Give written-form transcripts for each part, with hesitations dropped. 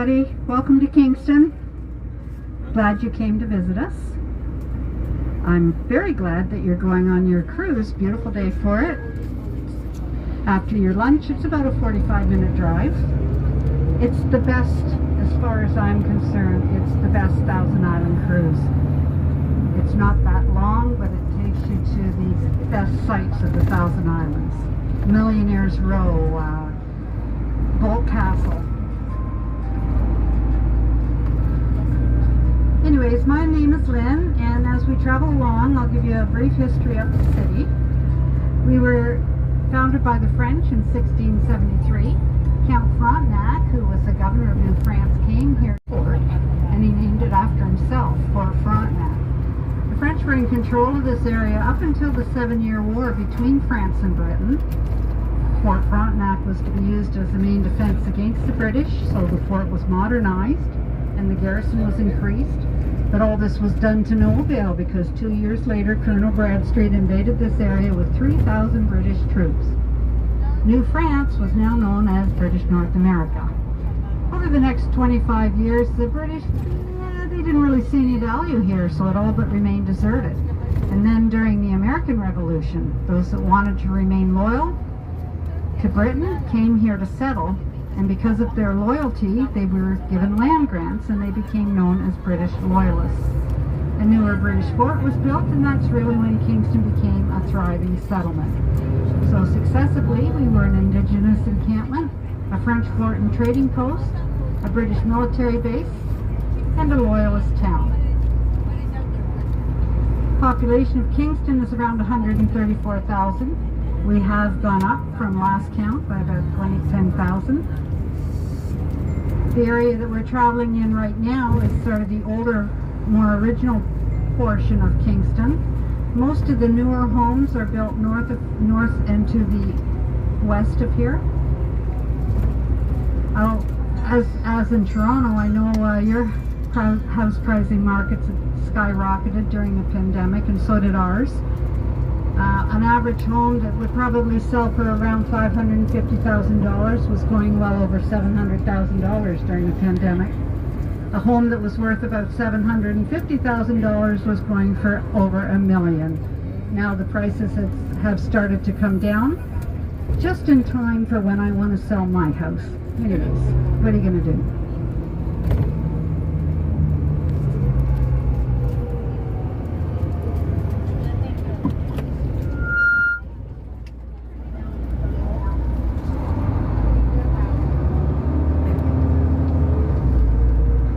everybody. Welcome to Kingston. Glad you came to visit us. I'm very glad that you're going on your cruise. Beautiful day for it. After your lunch, it's about a 45-minute drive. It's the best, as far as I'm concerned, it's the best Thousand Island cruise. It's not that long, but it takes you to the best sites of the Thousand Islands. Millionaire's Row, Bolt Castle. Anyways, my name is Lynn, and as we travel along, I'll give you a brief history of the city. We were founded by the French in 1673. Count Frontenac, who was the governor of New France, came here to Fort, and he named it after himself, Fort Frontenac. The French were in control of this area up until the 7-Year War between France and Britain. Fort Frontenac was to be used as the main defense against the British, so the fort was modernized and the garrison was increased. But all this was done to no avail, because 2 years later Colonel Bradstreet invaded this area with 3,000 British troops. New France was now known as British North America. Over the next 25 years, the British, they didn't really see any value here, so it all but remained deserted. And then during the American Revolution, those that wanted to remain loyal to Britain came here to settle, and because of their loyalty, they were given land grants, and they became known as British Loyalists. A newer British fort was built, and that's really when Kingston became a thriving settlement. So successively, we were an indigenous encampment, a French fort and trading post, a British military base, and a Loyalist town. Population of Kingston is around 134,000. We have gone up from last count by about 10,000. The area that we're traveling in right now is sort of the older, more original portion of Kingston. Most of the newer homes are built north and to the west of here. As in Toronto, I know your house pricing markets skyrocketed during the pandemic, and so did ours. An average home that would probably sell for around $550,000 was going well over $700,000 during the pandemic. A home that was worth about $750,000 was going for over $1 million. Now the prices have started to come down, just in time for when I want to sell my house. Anyways, what are you going to do?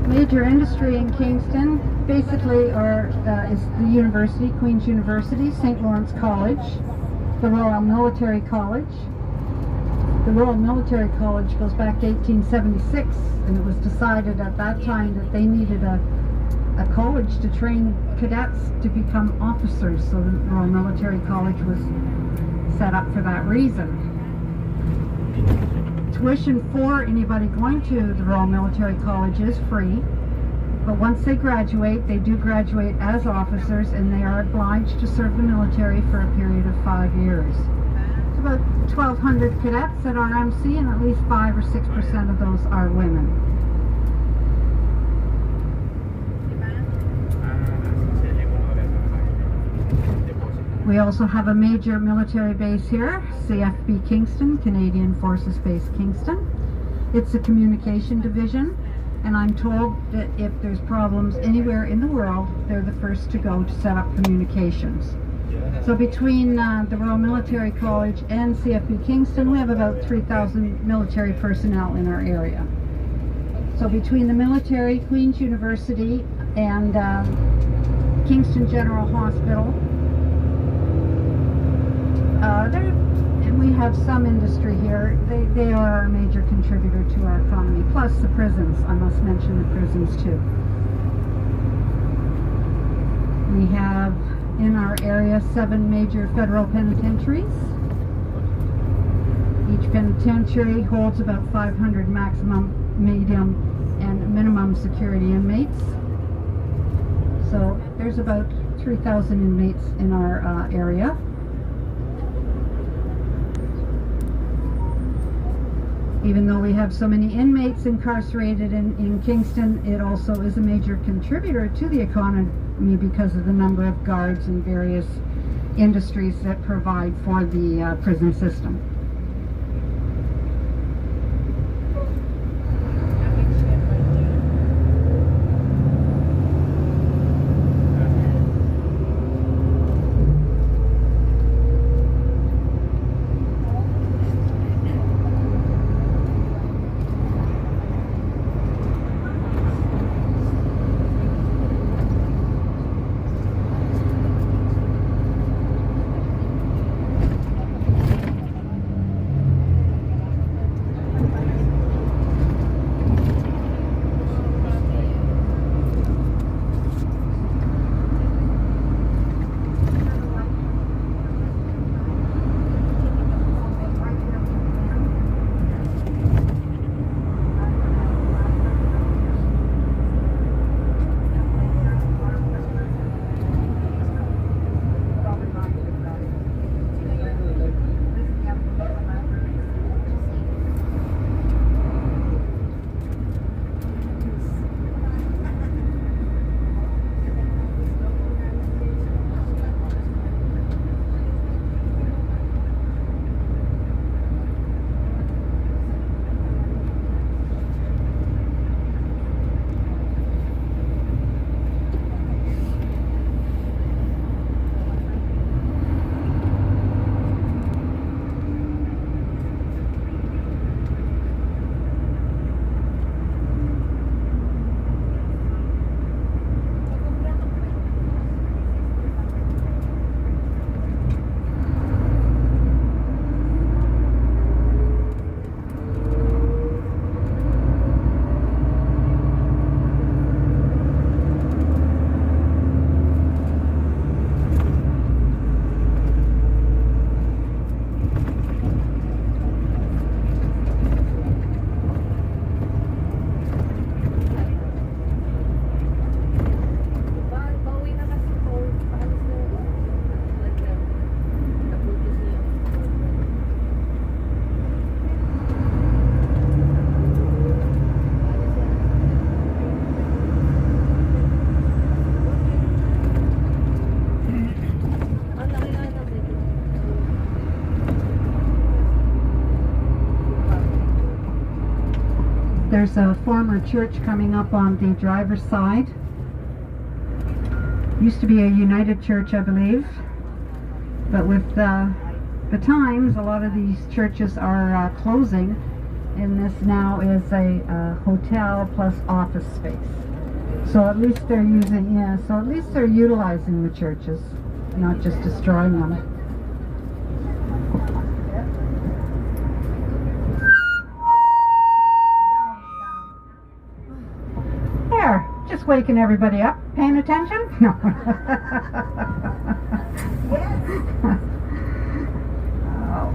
Major industry in Kingston basically is the university, Queen's University, St. Lawrence College, the Royal Military College. The Royal Military College goes back to 1876, and it was decided at that time that they needed a college to train cadets to become officers, so the Royal Military College was set up for that reason. Tuition for anybody going to the Royal Military College is free, but once they graduate, they do graduate as officers, and they are obliged to serve the military for a period of 5 years. It's about 1,200 cadets at RMC, and at least 5 or 6% of those are women. We also have a major military base here, CFB Kingston, Canadian Forces Base Kingston. It's a communication division, and I'm told that if there's problems anywhere in the world, they're the first to go to set up communications. So between the Royal Military College and CFB Kingston, we have about 3,000 military personnel in our area. So between the military, Queen's University, and Kingston General Hospital, and we have some industry here. They are our major contributor to our economy, plus the prisons. I must mention the prisons too. We have in our area 7 major federal penitentiaries. Each penitentiary holds about 500 maximum, medium, and minimum security inmates. So there's about 3,000 inmates in our area. Even though we have so many inmates incarcerated in Kingston, it also is a major contributor to the economy because of the number of guards and various industries that provide for the prison system. There's a former church coming up on the driver's side. Used to be a United Church, I believe. But with the times, a lot of these churches are closing, and this now is a hotel plus office space. So at least they're utilizing the churches, not just destroying them. Just waking everybody up. Paying attention? No. Oh.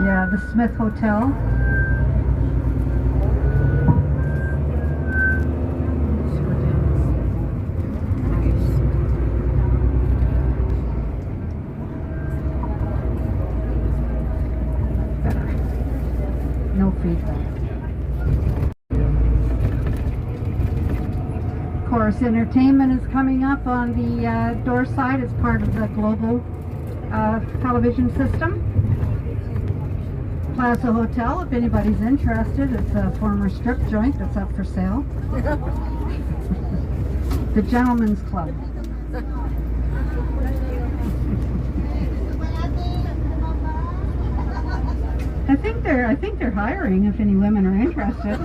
Yeah, the Smith Hotel. Better. No feedback. Of course, entertainment is coming up on the door side as part of the global television system. Plaza Hotel, if anybody's interested, it's a former strip joint that's up for sale. The Gentleman's Club. I think they're hiring if any women are interested.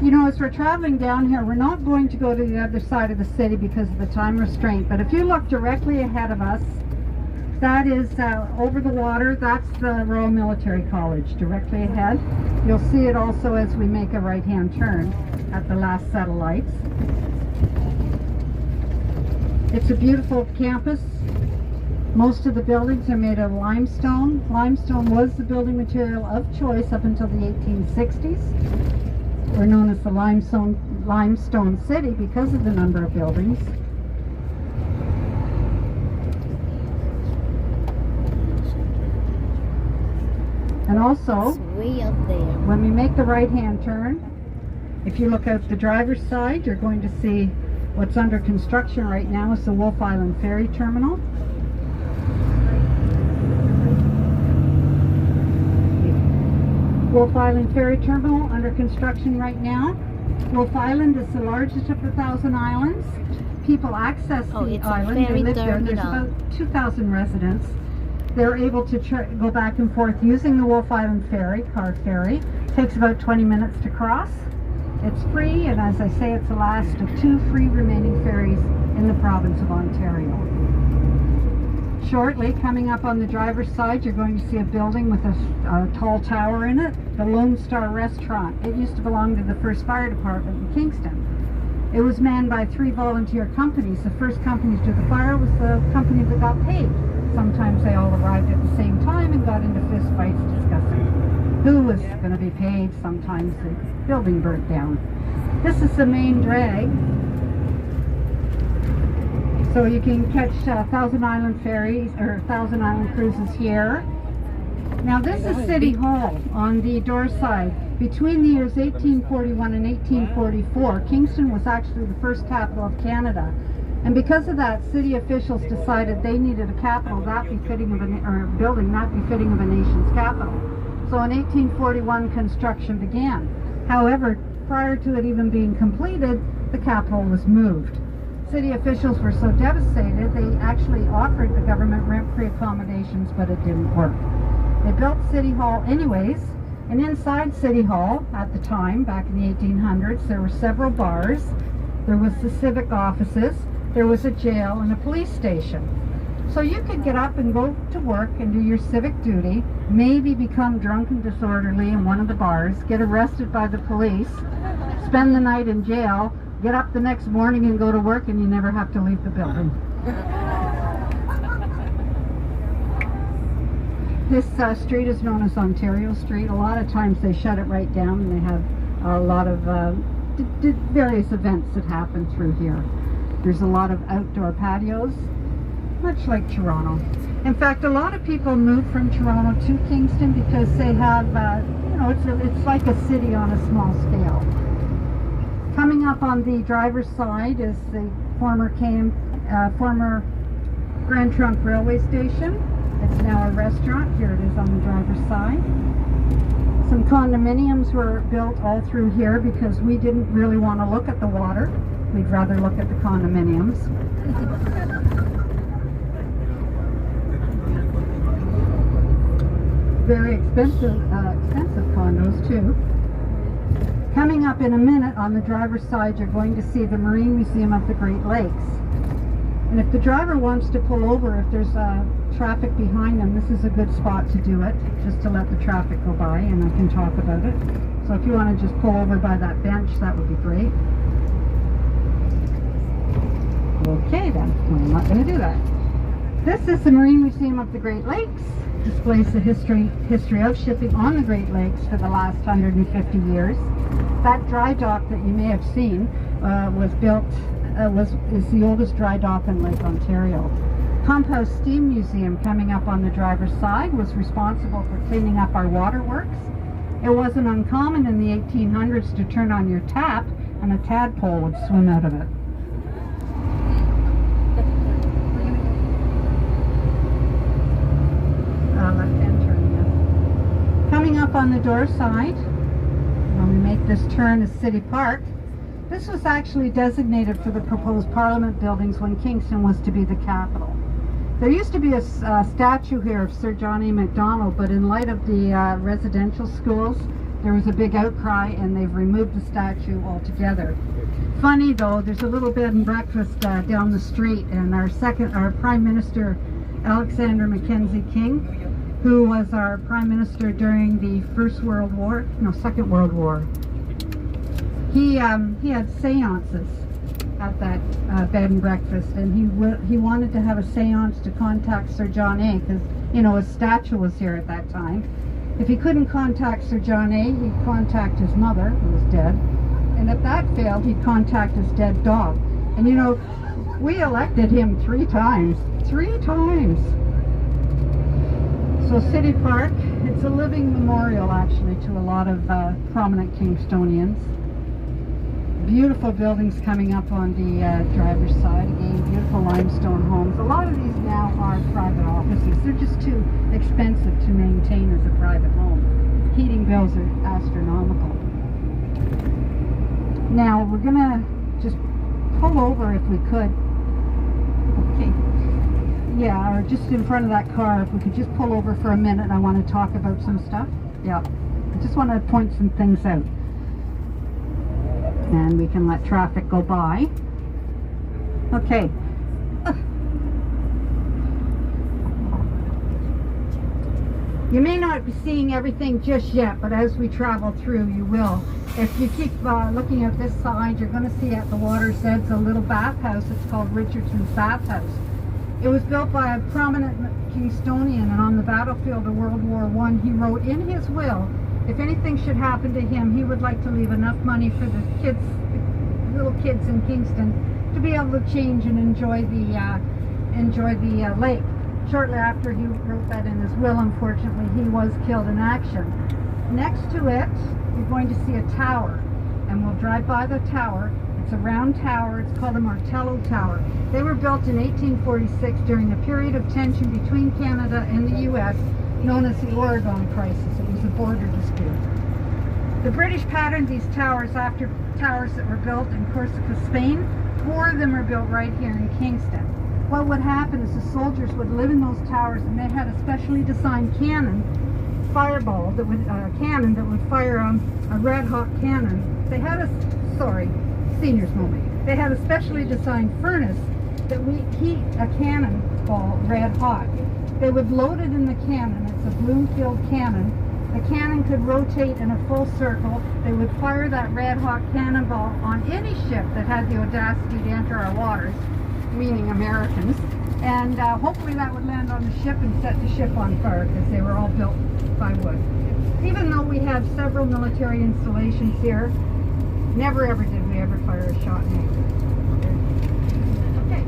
You know, as we're traveling down here, we're not going to go to the other side of the city because of the time restraint, but if you look directly ahead of us, that is over the water, that's the Royal Military College directly ahead. You'll see it also as we make a right-hand turn at the last set of lights. It's a beautiful campus. Most of the buildings are made of limestone. Limestone was the building material of choice up until the 1860s. We're known as the limestone city because of the number of buildings. And also, It's way up there. when we make the right-hand turn, if you look out the driver's side, you're going to see what's under construction right now is the Wolf Island Ferry Terminal. Wolf Island Ferry Terminal under construction right now. Wolf Island is the largest of the Thousand Islands. People access the it's a island. They ferry live there. There's terminal. about 2,000 residents. They're able to go back and forth using the Wolf Island Ferry, car ferry. Takes about 20 minutes to cross. It's free, and as I say, it's the last of 2 free remaining ferries in the province of Ontario. Shortly, coming up on the driver's side, you're going to see a building with a tall tower in it, the Lone Star Restaurant. It used to belong to the 1st Fire Department in Kingston. It was manned by 3 volunteer companies. The first company to do the fire was the company that got paid. Sometimes they all arrived at the same time and got into fist fights discussing who was going to be paid. Sometimes the building burnt down. This is the main drag. So you can catch Thousand Island ferries or Thousand Island cruises here. Now this is City Hall on the door side. Between the years 1841 and 1844, Kingston was actually the first capital of Canada. And because of that, city officials decided they needed a capital not befitting of a building not befitting of a nation's capital. So in 1841, construction began. However, prior to it even being completed, the capital was moved. City officials were so devastated, they actually offered the government rent-free accommodations, but it didn't work. They built City Hall anyways, and inside City Hall, at the time, back in the 1800s, there were several bars. There was the civic offices, there was a jail, and a police station. So you could get up and go to work and do your civic duty, maybe become drunk and disorderly in one of the bars, get arrested by the police, spend the night in jail, get up the next morning and go to work, and you never have to leave the building. This street is known as Ontario Street. A lot of times they shut it right down, and they have a lot of various events that happen through here. There's a lot of outdoor patios, much like Toronto. In fact, a lot of people move from Toronto to Kingston because they have, it's like a city on a small scale. Coming up on the driver's side is the former Grand Trunk Railway Station. It's now a restaurant. Here it is on the driver's side. Some condominiums were built all through here because we didn't really want to look at the water. We'd rather look at the condominiums. Very expensive condos too. Coming up in a minute on the driver's side, you're going to see the Marine Museum of the Great Lakes. And if the driver wants to pull over, if there's traffic behind them, this is a good spot to do it, just to let the traffic go by, and I can talk about it. So if you want to just pull over by that bench, that would be great. Okay then, I'm not going to do that. This is the Marine Museum of the Great Lakes. Displays the history of shipping on the Great Lakes for the last 150 years. That dry dock that you may have seen is the oldest dry dock in Lake Ontario. Pump House Steam Museum, coming up on the driver's side, was responsible for cleaning up our waterworks. It wasn't uncommon in the 1800s to turn on your tap and a tadpole would swim out of it. Left-hand turn, yes. Coming up on the door side, when we make this turn, is City Park. This was actually designated for the proposed Parliament buildings when Kingston was to be the capital. There used to be a statue here of Sir John A. Macdonald, but in light of the residential schools, there was a big outcry and they've removed the statue altogether. Funny though, there's a little bed and breakfast down the street, and our Prime Minister, Alexander Mackenzie King, who was our Prime Minister during the Second World War, he had seances at that bed and breakfast, and he wanted to have a seance to contact Sir John A, because, you know, his statue was here at that time. If he couldn't contact Sir John A, he'd contact his mother, who was dead, and if that failed, he'd contact his dead dog. And, you know, we elected him 3 times. 3 times! So City Park, it's a living memorial actually to a lot of prominent Kingstonians. Beautiful buildings coming up on the driver's side. Again, beautiful limestone homes. A lot of these now are private offices. They're just too expensive to maintain as a private home. Heating bills are astronomical. Now we're gonna just pull over if we could. Okay. Yeah, or just in front of that car, if we could just pull over for a minute. I want to talk about some stuff. Yeah, I just want to point some things out. And we can let traffic go by. Okay. You may not be seeing everything just yet, but as we travel through, you will. If you keep looking at this side, you're going to see at the water's edge a little bathhouse. It's called Richardson's Bathhouse. It was built by a prominent Kingstonian, and on the battlefield of World War I, he wrote in his will, if anything should happen to him, he would like to leave enough money for the kids, little kids in Kingston, to be able to change and enjoy the lake. Shortly after he wrote that in his will, unfortunately, he was killed in action. Next to it, you're going to see a tower, and we'll drive by the tower. It's a round tower. It's called the Martello Tower. They were built in 1846 during a period of tension between Canada and the U.S. known as the Oregon Crisis. It was a border dispute. The British patterned these towers after towers that were built in Corsica, Spain. 4 of them are built right here in Kingston. What would happen is the soldiers would live in those towers, and they had a specially designed cannon, fireball, that would cannon that would fire a red hot cannon. They had a seniors moment. They had a specially designed furnace that would heat a cannonball red hot. They would load it in the cannon. It's a Bloomfield cannon. The cannon could rotate in a full circle. They would fire that red hot cannonball on any ship that had the audacity to enter our waters, meaning Americans, and hopefully that would land on the ship and set the ship on fire, because they were all built by wood. Even though we have several military installations here, never ever did we ever fire a shot in anger. Okay.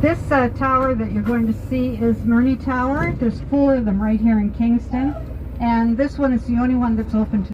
This tower that you're going to see is Merni Tower. There's 4 of them right here in Kingston, and this one is the only one that's open to